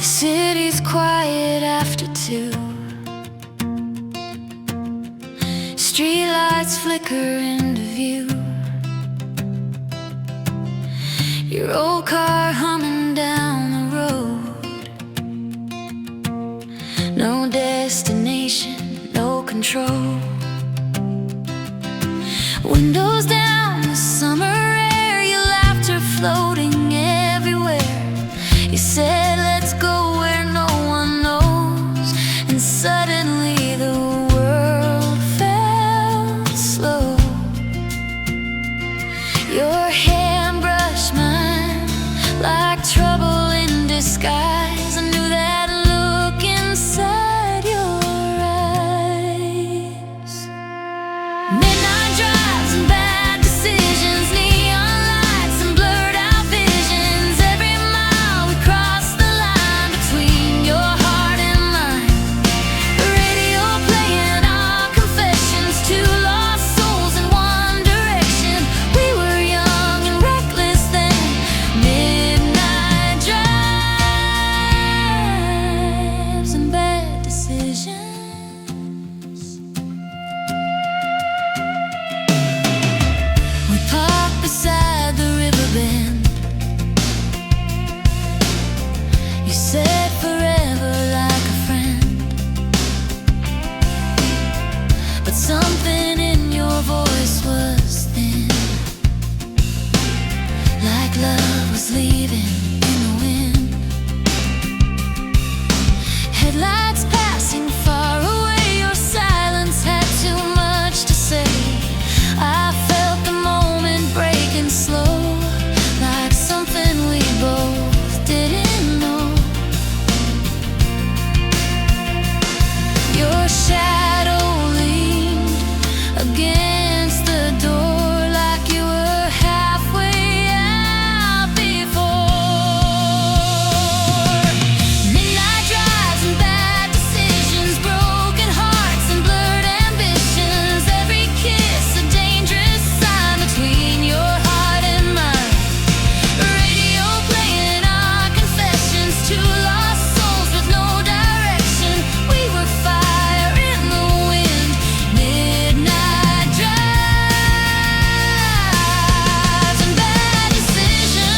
The city's quiet after 2. Streetlights flicker into view. Your old car humming down the road. No destination, no control. Windows down, the summer air, your laughter floating everywhere. You said let's go where no one knows, and suddenly the world felt slow. Your hand brushed mine like trouble in disguise. I knew that look inside your eyes. Midnight drives and bad decisions, neon lights and blurred out visions. Every mile we crossed the line between your heart and mine. The radio playing our confessions, 2 lost souls in one direction. We were young and reckless then. Midnight drives and bad decisions. We parked beside the river bend. You said forever like a friend, but something in your voice was thin, like love was leaving in the wind. Headlights passing far away, your silence had too much to say. I felt the moment breaking slow, like something we both didn't know. Your shadow leaned against the door like you were halfway out before. Midnight drives and bad decisions, broken hearts and blurred ambitions. Every kiss a dangerous sign between your heart and mine. Radio playing our confessions, 2 lost souls with no direction. We were fire in the wind. Midnight drives and bad decisions.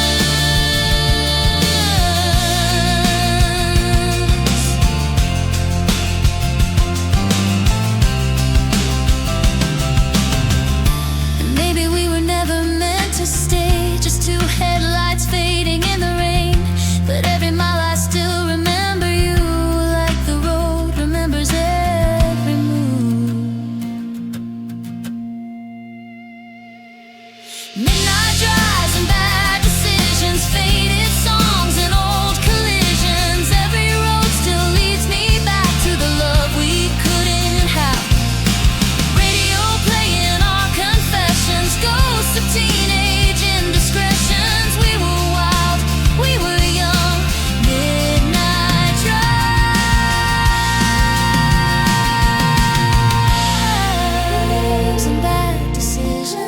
And maybe we were never meant to stay, just 2 headlights fading in the rain. But every mile I still remember you, like the road remembers every move. Midnight drives and bad decisions, faded songs and old collisions. Every road still leads me back to the love we couldn't have. Radio playing our confessions, ghosts of teenage indiscretions. We were wild, we were young. Midnight drives and bad decisions.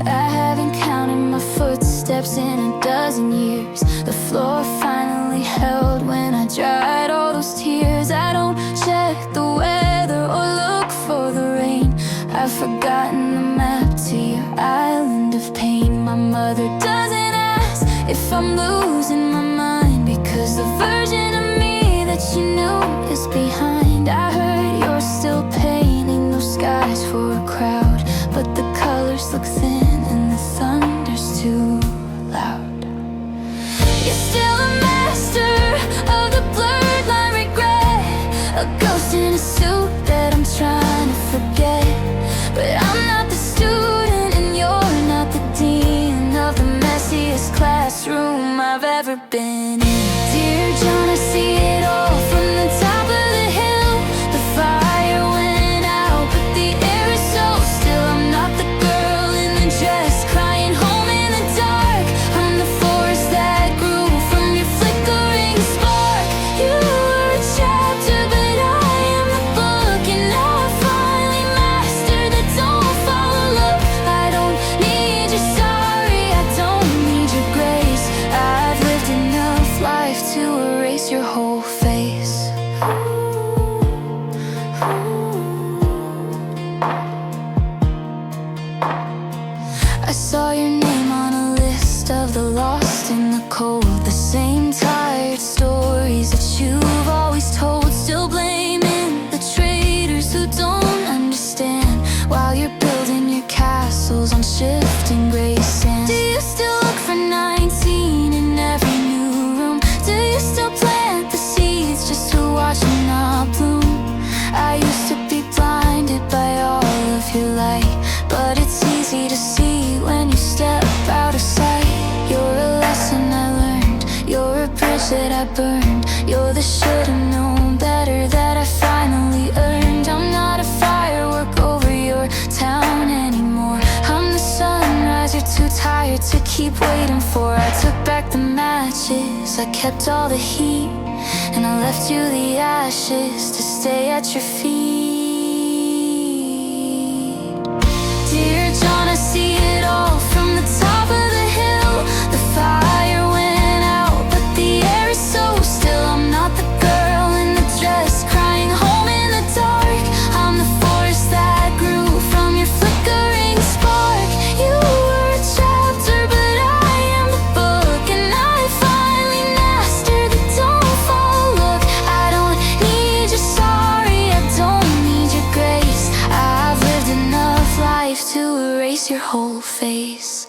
I haven't counted my footsteps in a dozen years. The floor finally held when I dried all those tears. I don't check the weather or look for the rain. I've forgotten the map to your island of pain. My mother doesn't ask if I'm losing my mind, because the version of me that you knew is behind. I heard you're still painting those skies for a crowd, but the colors look thin and the thunder's too loud. You're still a master of the blurred line regret, a ghost in a suit that I'm trying to forget. But I'm not the student and you're not the dean of the messiest classroom I've ever been in. Dear John, I see it all from the top of the hill. The fire went out, but the air is so still. saw your name on a list of the lost in the cold. The same tired stories that you've always told, still blaming the traitors who don't understand, while you're building your castles on shifting gray sand. Do you still look for 19 in every new room? Do you still plant the seeds just to watch them not bloom? I used to be blinded by all of your light, but it's easy to see when you step out of sight. You're a lesson I learned, you're a bridge that I burned, you're the should've known better that I finally earned. I'm not a firework over your town anymore, I'm the sunrise you're too tired to keep waiting for. I took back the matches, I kept all the heat, and I left you the ashes to stay at your feet. Dear John, I see it all from the top of the hill. The fire went out, but the air is so still. I'm not the girl in the dress crying home in the dark, I'm the forest that grew from your flickering spark. You were a chapter, but I am the book, and I finally mastered the don't fall look. I don't need your sorry, I don't need your grace, I've lived enough life to erase your whole face.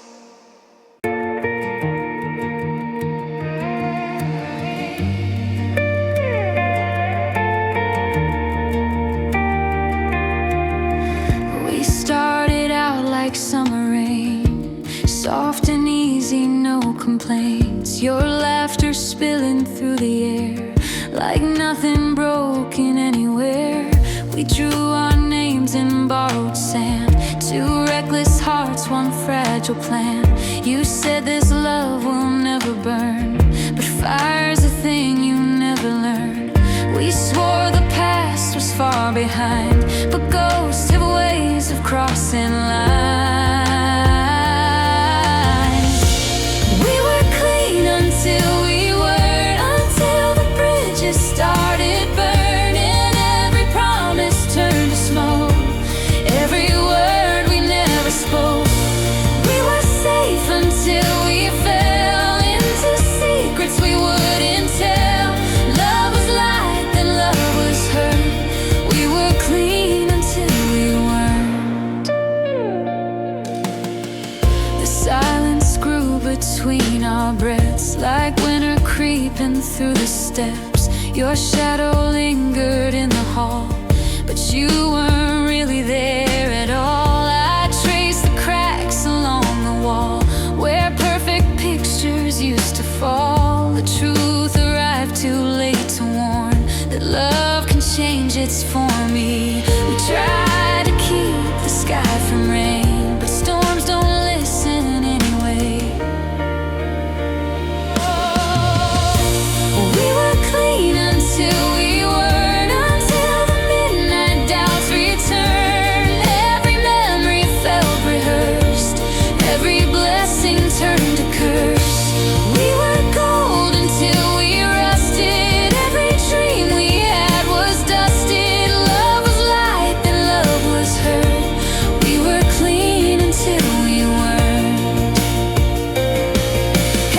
We started out like summer rain, soft and easy, no complaints. Your laughter spilling through the air like nothing broken anywhere. We drew our names in borrowed sand, two reckless hearts, one fragile plan. You said this love will never burn, but fire's a thing you never learn. We swore the past was far behind, but ghosts have ways of crossing lines. We were clean until we weren't, until the bridges started burning. Every promise turned to smoke, every word we never spoke. We were safe until we fell into secrets we wouldn't tell. Love was light, then love was hurt. We were clean until we weren't. The silence grew between our breaths, like winter creeping through the steps. Your shadow lingered in the hall, but you weren't really there at all. I traced the cracks along the wall where perfect pictures used to fall. The truth arrived too late to warn that love can change its form. We tried to keep the sky from rain, but storms don't listen anyway. We were clean until we weren't, until the midnight doubts returned. Every memory felt rehearsed, every blessing turned to curse. We were gold until we rusted, every dream we had was dusted. Love was light, then love was hurt. We were clean until we weren't.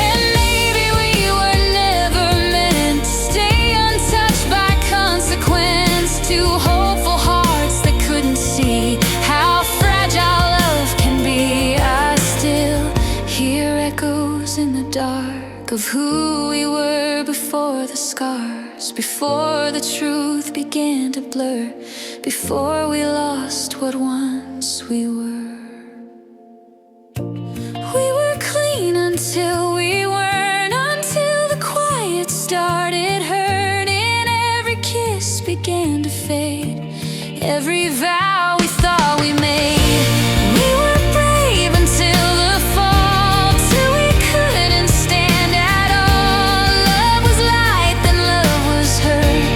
And maybe we were never meant to stay untouched by consequence. Two hopeful hearts that couldn't see how fragile love can be. I still hear echoes in the dark of who we were before the scars, before the truth began to blur, before we lost what once we were. We were clean until we weren't, until the quiet started hurting. Every kiss began to fade, every vow we thought we made. We were brave until the fall, till we couldn't stand at all. Love was light, then love was hurt.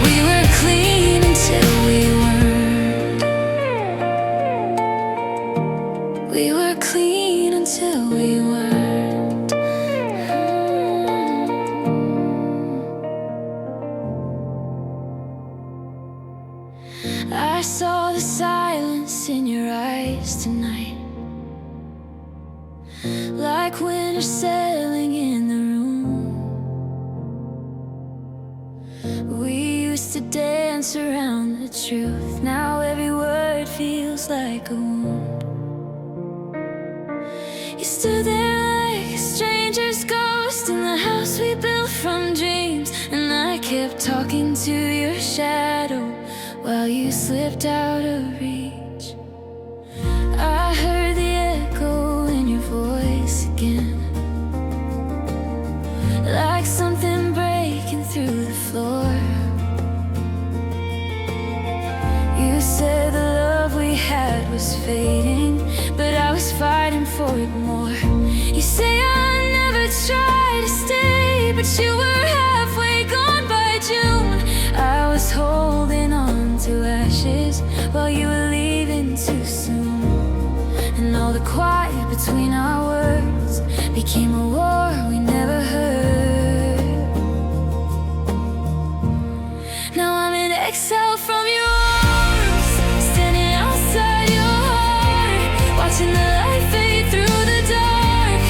We were clean until we weren't. We were clean until we weren't. I saw the silence in your eyes tonight. like winter settling in the room. We used to dance around the truth. Now every word feels like a wound. You stood there like a stranger's ghost in the house we built from dreams, and I kept talking to your shadow while you slipped out of reach. I heard the echo in your voice again, like something breaking through the floor. You said the love we had was fading, but I was fighting for it more. You say I never tried to stay, but you were halfway gone by June. I was holding on to ashes while you were leaving too soon. And all the quiet between our words became a war we never heard. Now I'm in exile from your arms, standing outside your heart, watching the light fade through the dark,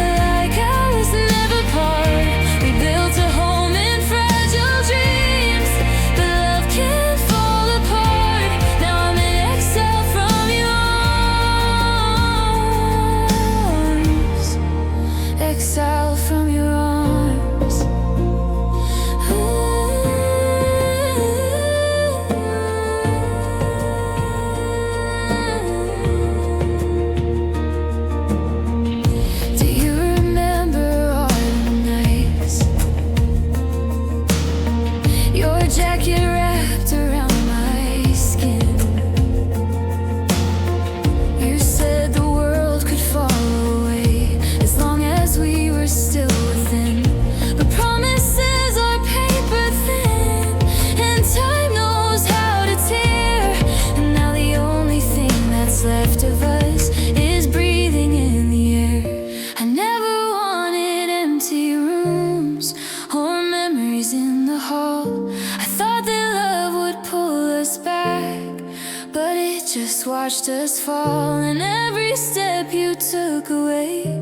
like I was never part. We built a home in fragile dreams, but love can't fall apart. Now I'm in exile from your arms, exile from your arms. Do you remember all the nights? Your jacket wrapped around my skin. You said the world could fall away as long as we were still within. But promises are paper thin, and time knows how to tear. And now the only thing that's left of us is breathing in the air. I never wanted empty rooms or memories in the hall. I thought that love would pull us back, but it just watched us fall. And every step you took away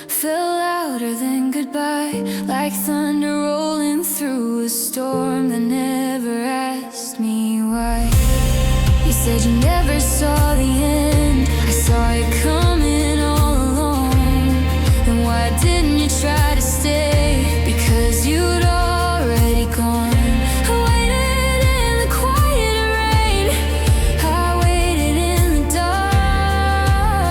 fell louder than goodbye, like thunder rolling through a storm that never asked me why. You said you never saw the end, I saw it coming all along. Then why didn't you try to stay? Because you'd already gone. I waited in the quiet rain, I waited in the dark,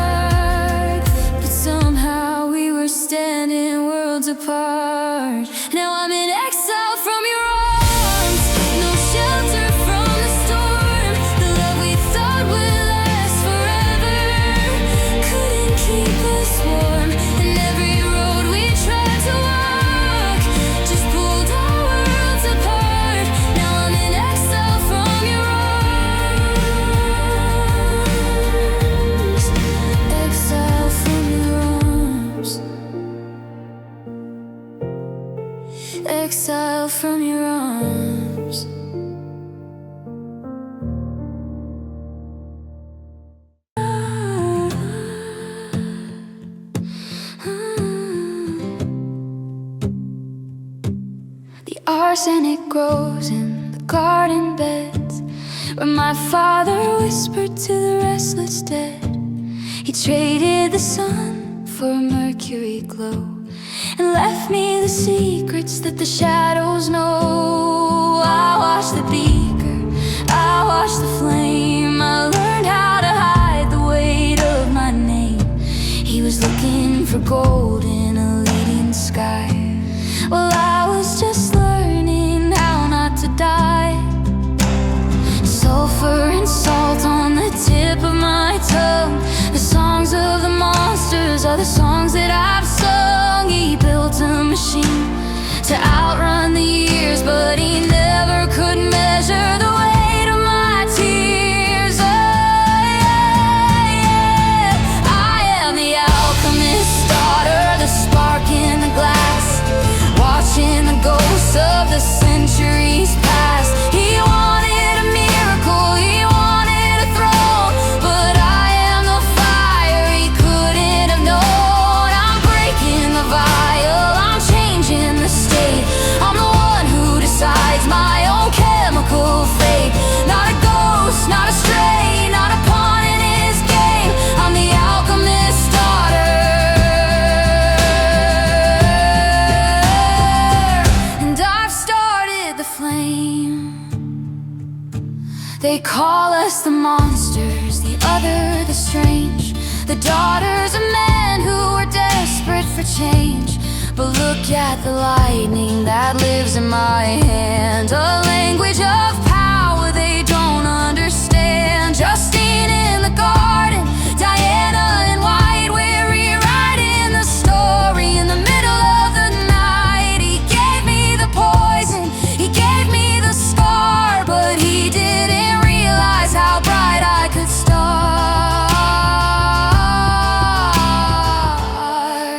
but somehow we were standing worlds apart. Now I'm in exile from your arms, no shelter from the storm. The love we thought would last forever couldn't keep us warm, and every road we tried to walk just pulled our worlds apart. Now I'm in exile from your arms, exile from your arms, exile from your arms. The arsenic grows in the garden beds where my father whispered to the restless dead. He traded the sun for a mercury glow and left me the secrets that the shadows know. I watched the beaker, I watched the flame, I learned how to hide the weight of my name. He was looking for gold in a leading sky, well, I was just learning how not to die. Sulfur and salt on the tip of my tongue. The songs of the monsters are the songs that I've sung. He built a machine to outrun the years, but he never could measure the weight of my tears. Oh, yeah. I am the alchemist daughter, the spark in the glass, watching the ghosts of the centuries past. He wanted a miracle, he wanted a throne, but I am the fire he couldn't have known. I'm call us the monsters, the other the strange, the daughters of men who are desperate for change. But look at the lightning that lives in my hand, a language of power they don't understand. Justine in the garden, Diana in white, we're rewriting the story in the middle of the night. He gave me the poison, he gave me the scar, but he didn't realize how bright I could start.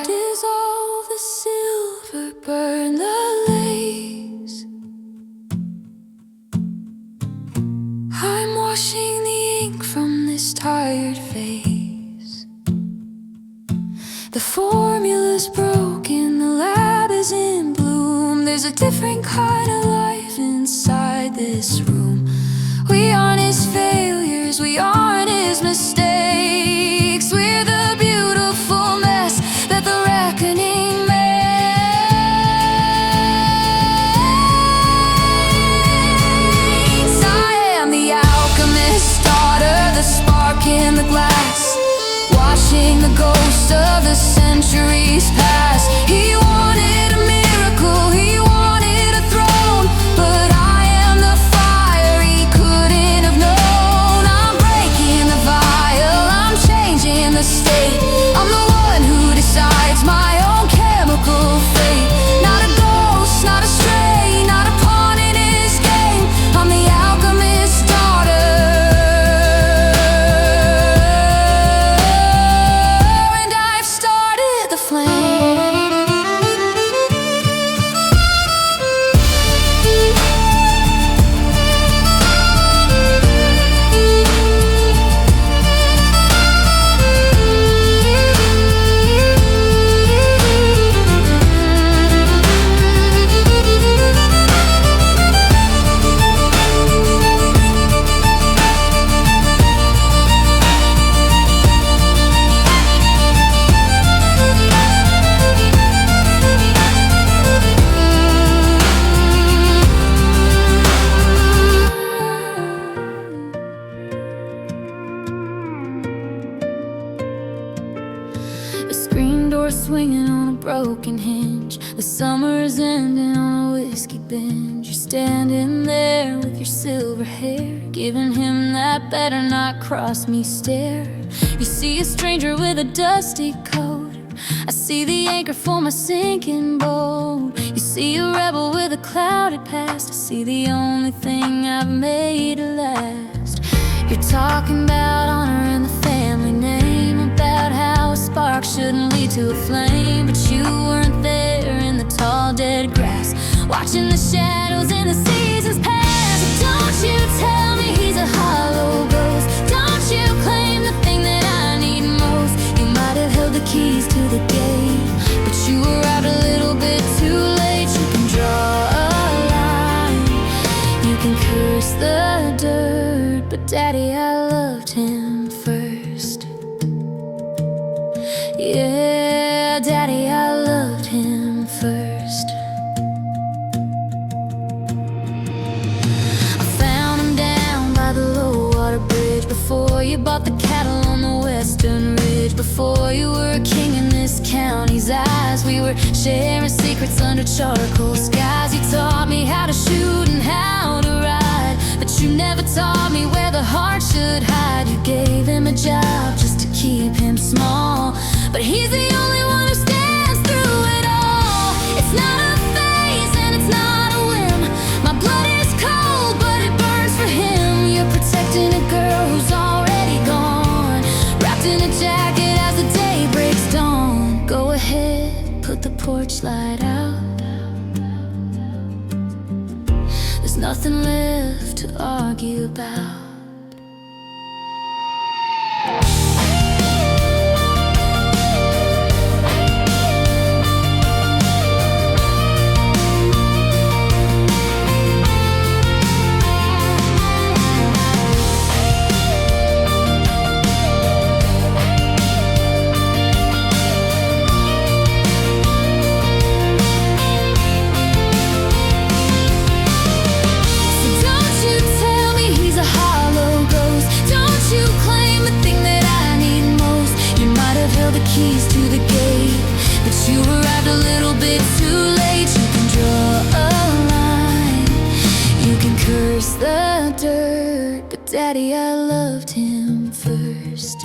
Dissolve the silver, burn the lace. I'm washing the ink from this tired face. The formula's broken, the lab is in bloom. There's a different kind of life inside this room. We aren't his failures, we aren't his mistakes. We're the beautiful mess that the reckoning makes. I am the alchemist, daughter, the spark in the glass, watching the ghost of the centuries pass. He wanted a miracle, he wanted a throne, but I am the fire he couldn't have known. I'm breaking the vial, I'm changing the state. I'm the one who decides my own chemical fate. Not a ghost, not a stray, not a pawn in his game. I'm the alchemist's daughter, and I've started the flame. The screen door swinging on a broken hinge. The summer is ending on a whiskey binge. You're standing there with your silver hair, giving him that better not cross me stare. You see a stranger with a dusty coat, I see the anchor for my sinking boat. You see a rebel with a clouded past, I see the only thing I've made last. You're talking about honor and the family name, about how a spark shouldn't lead to a flame. But you weren't there in the tall dead grass, watching the shadows and the seasons pass. Don't you tell me he's a hollow ghost, don't you claim the thing that I need most. You might have held the keys to the gate, but you arrived a little bit too late. You can draw a line, you can curse the dirt, but Daddy, I loved him first. Yeah, Daddy, I loved him first. I found him down by the low water bridge, before you bought the cattle on the western ridge, before you were a king in this county's eyes. We were sharing secrets under charcoal skies. You taught me how to shoot and how to ride, but you never taught me where the heart should hide. You gave him a job just to keep him small, but he's the only one who stands through it all. It's not a phase and it's not a whim. My blood is cold, but it burns for him. You're protecting a girl who's already gone, wrapped in a jacket as the day breaks dawn. Go ahead, put the porch light out. There's nothing left to argue about. Don't you tell me he's a heart keys to the gate, but you arrived a little bit too late. You can draw a line, you can curse the dirt, but Daddy, I loved him first.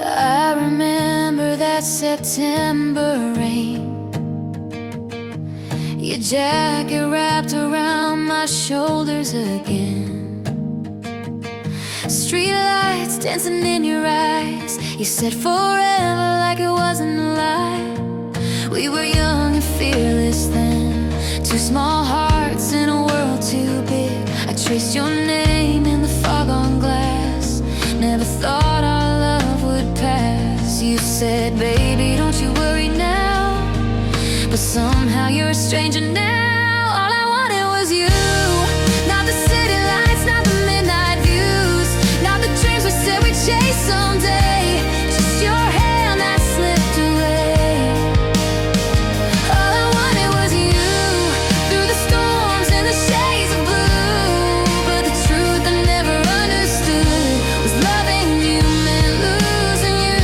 I remember that September rain, your jacket wrapped around my shoulders again. Streetlights dancing in your eyes, you said forever like it wasn't a lie. We were young and fearless then, two small hearts in a world too big. I traced your name in the fog on glass, never thought our love would pass. You said, baby, don't you worry now, but somehow you're a stranger now. All I wanted was you, not the city lights, not the midnight views, not the dreams we said we'd chase someday, just your hand that slipped away. All I wanted was you, through the storms and the shades of blue, but the truth I never understood was loving you meant losing you.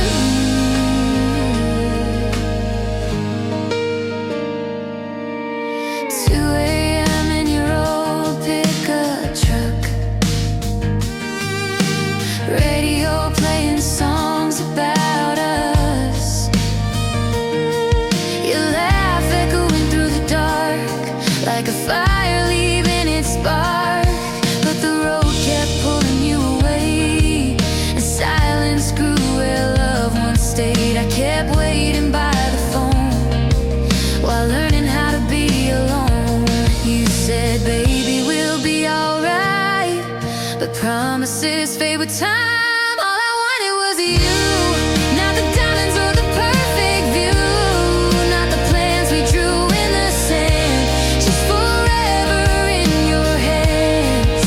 2 a.m. in your old pickup truck, radio playing songs about us. Your laugh echoing through the dark like a fire leaving its spark, but the road kept pulling you away, and silence grew where love once stayed. I kept waiting by the phone while learning how to be alone. You said, baby, we'll be alright, but promises fade with time. All I wanted was you, not the diamonds or the perfect view, not the plans we drew in the sand, just forever in your hands.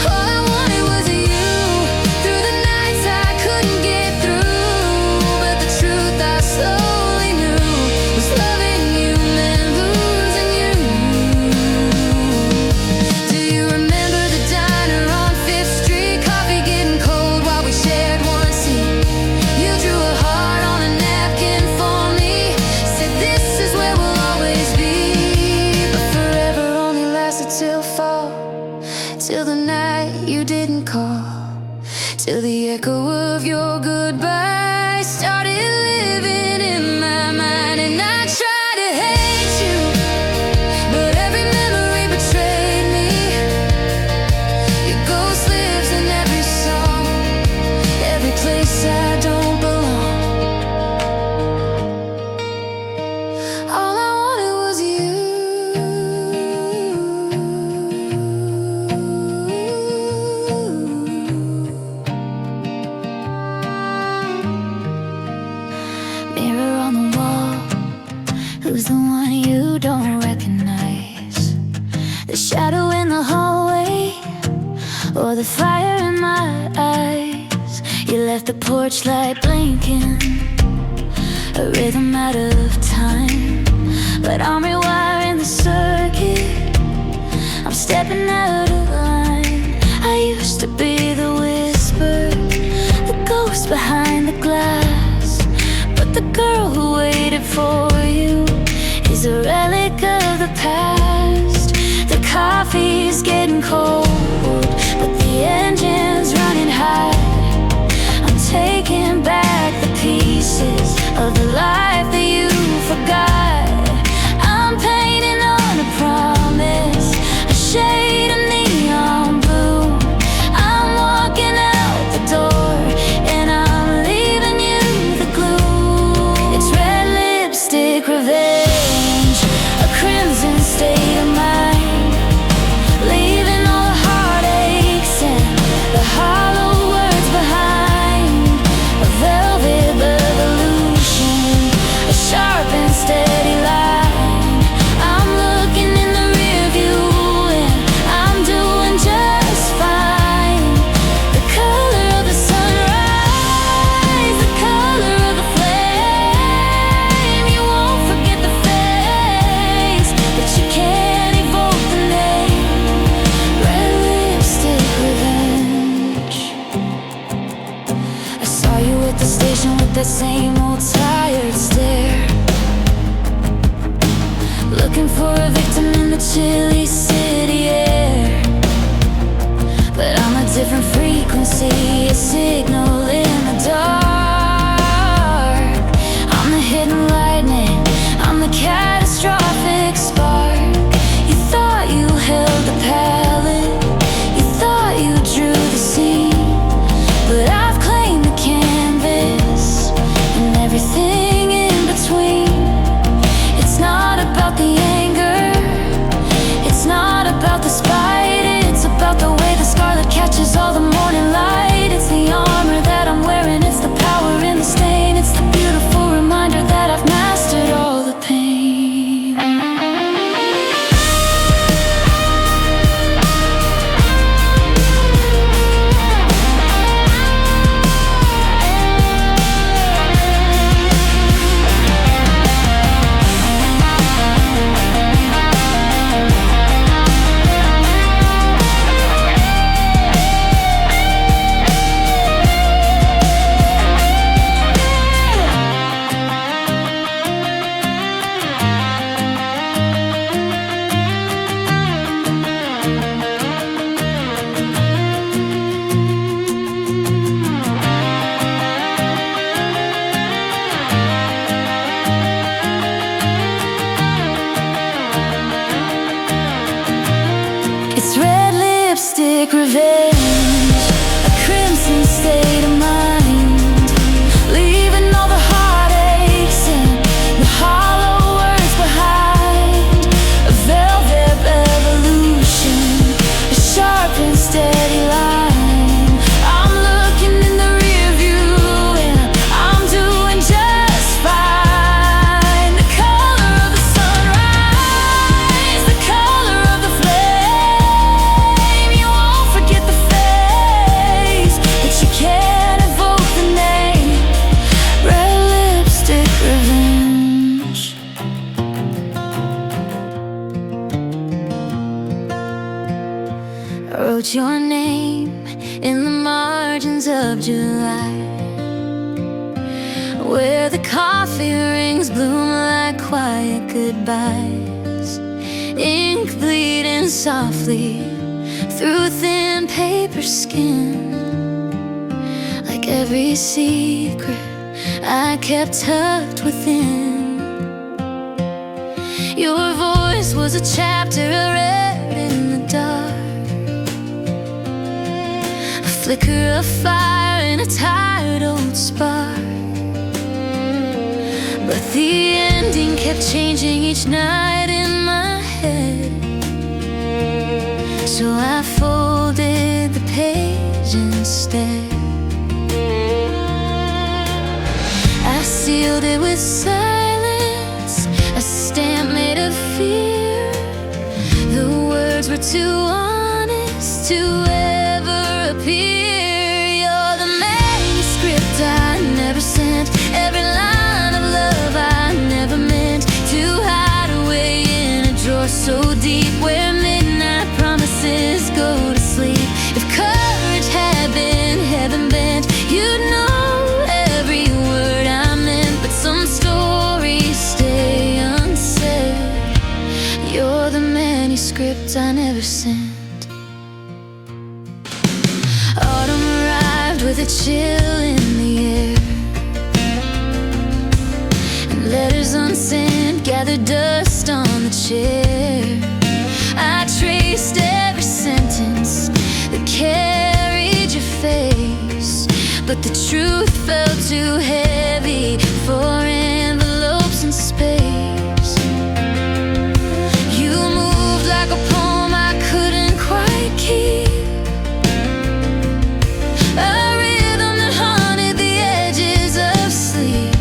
All I wanted was you, through the nights I couldn't get through, but the truth I slowly knew was loving you meant losing you. Do you remember the diner on 5th Street? Coffee getting cold while we shared one seat. You drew a heart on a napkin for me, said this is where we'll always be, but forever only lasted till fall, till the night you didn't call, till the echo of your goodbye started living in my mind. And I tried to hate you, but every memory betrayed me. Your ghost lives in every song, every place I don't belong. All I wanted was you. Mirror on the wall, who's the one you don't recognize? The shadow in the hallway, or the fire in my eyes? You left the porch light blinking, a rhythm out of time, but I'm rewiring the circuit, I'm stepping out of line. I used to be the whisper, the ghost behind the glass, but the girl who waited for you is a relic of the past. The coffee's getting cold, but the engine's running high. I'm taking back the pieces of the life that you forgot. I'm painting on a promise, a shade of neon blue. I'm walking out the door, and I'm leaving you the glue. It's red lipstick revenge, a crimson state of mind, leaving all the heartaches and the hollow words patient with that same old tired stare, looking for a victim in the chilly city air. But I'm a different frequency, a signal in the dark. I'm the hidden lightning, I'm the catastrophic spark. You thought you held the palette, you thought you drew the scene, but I've claimed the canvas and everything in between. It's not about the anger, it's not about the spite, it's about the way the scarlet catches all the morning light. It's the armor that I'm wearing, it's the power in the stain, it's the beautiful reminder that I've mastered all the pain. It's red lipstick revenge, a crimson state of mind, leaving all the heartaches and the hollow words behind. A velvet revolution, a sharp and steady line. I'm looking in the rear view and I'm doing just fine. The color of the sunrise, the color of the flame. You won't forget the face, but you can't evoke the name. Red lipstick revenge. I wrote your name in the margins of July, where the coffee rings bloom like quiet goodbyes. Ink bleeding softly through thin paper skin, like every secret I kept tucked within. Your voice was a chapter I read in the dark, a flicker of fire in a tired old spark. But the ending kept changing each night in my head, so I folded the page instead. I sealed it with silence, a stamp made of fear. The words were too honest to ever appear. You're the manuscript I never sent, every line of love I never meant to hide away in a drawer so deep where midnight promises go to sleep. If courage had been heaven bent, you'd know every word I meant. But some stories stay unsaid. You're the manuscript I never sent. Autumn arrived with a chill in the air, and letters unsent gathered dust on the chair. I traced every sentence that carried your face, but the truth felt too heavy for envelopes in space. You moved like a poem I couldn't quite keep, a rhythm that haunted the edges of sleep.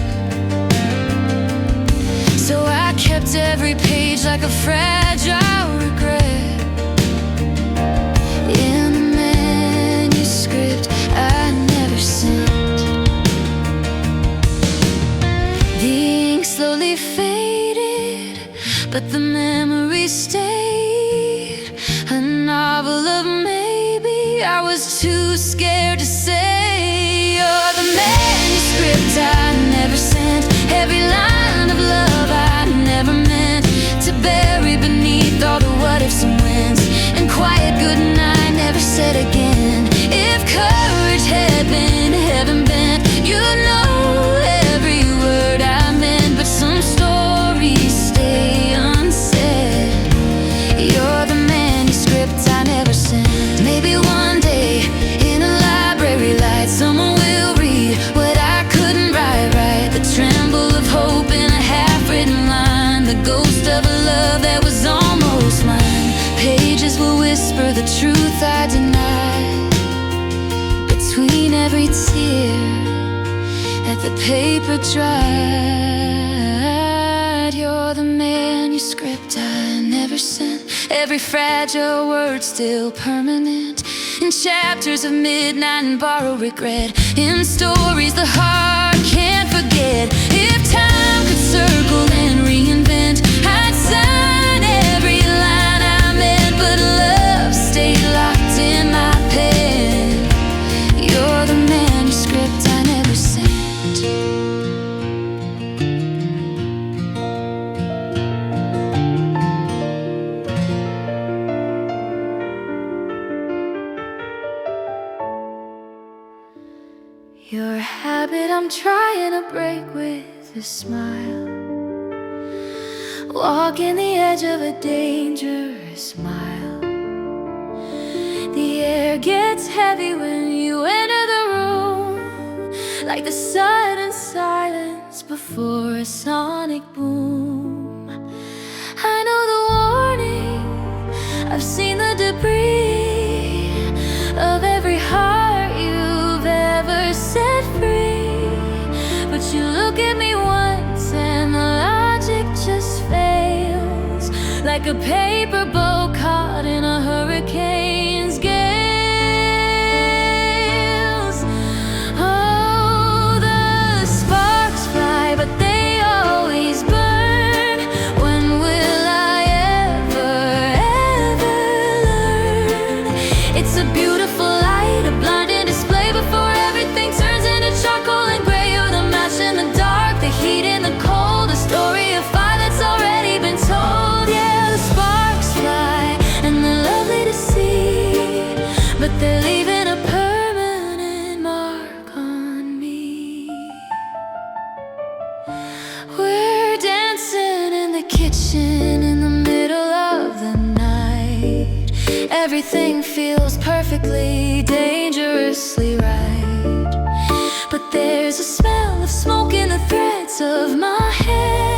So I kept every page like a fragile regret in the manuscript I never sent. The ink slowly faded, but the memory stayed. A novel of maybe I was too scared to say. You're the manuscript manuscript I never sent, every line of love I never meant to bury beneath all the what ifs and whens, and quiet goodnight never said again. If courage had been heaven bent, you'd know every word I meant, but some stories stay unsaid. You're the manuscript I never sent. Maybe one day in a library light someone will read what I couldn't write right, the tremble of hope in a half-written line, the ghost of a love that was almost mine. Pages will whisper the truth I denied, between every tear that the paper dried. You're the manuscript I never sent, every fragile word still permanent, in chapters of midnight and borrowed regret, in stories the heart can't forget. If time could circle and reinvent, I'd sign every line I meant, but love stayed locked in my pen. You're the manuscript I never sent. Your habit I'm trying to break with a smile, walking the edge of a dangerous mile. The air gets heavy when you enter the room, like the sudden silence before a sonic boom. I know the warning, I've seen the debris of every heart you've ever set free, but you look at me once and the logic just fails, like a paper boat caught in a hurricane's gales. Oh, the sparks fly, but they always burn. When will I ever learn? It's a beautiful light, a blinding display before everything turns into charcoal and gray. You're the match in the dark, the heat in the cold, a story of fire that's already been told. Yeah, the sparks fly and they're lovely to see, but they're leaving a permanent mark on me. We're dancing in the kitchen in the middle of the night. Everything feels perfectly, dangerously right, but there's a smell of smoke in the threads of my hair.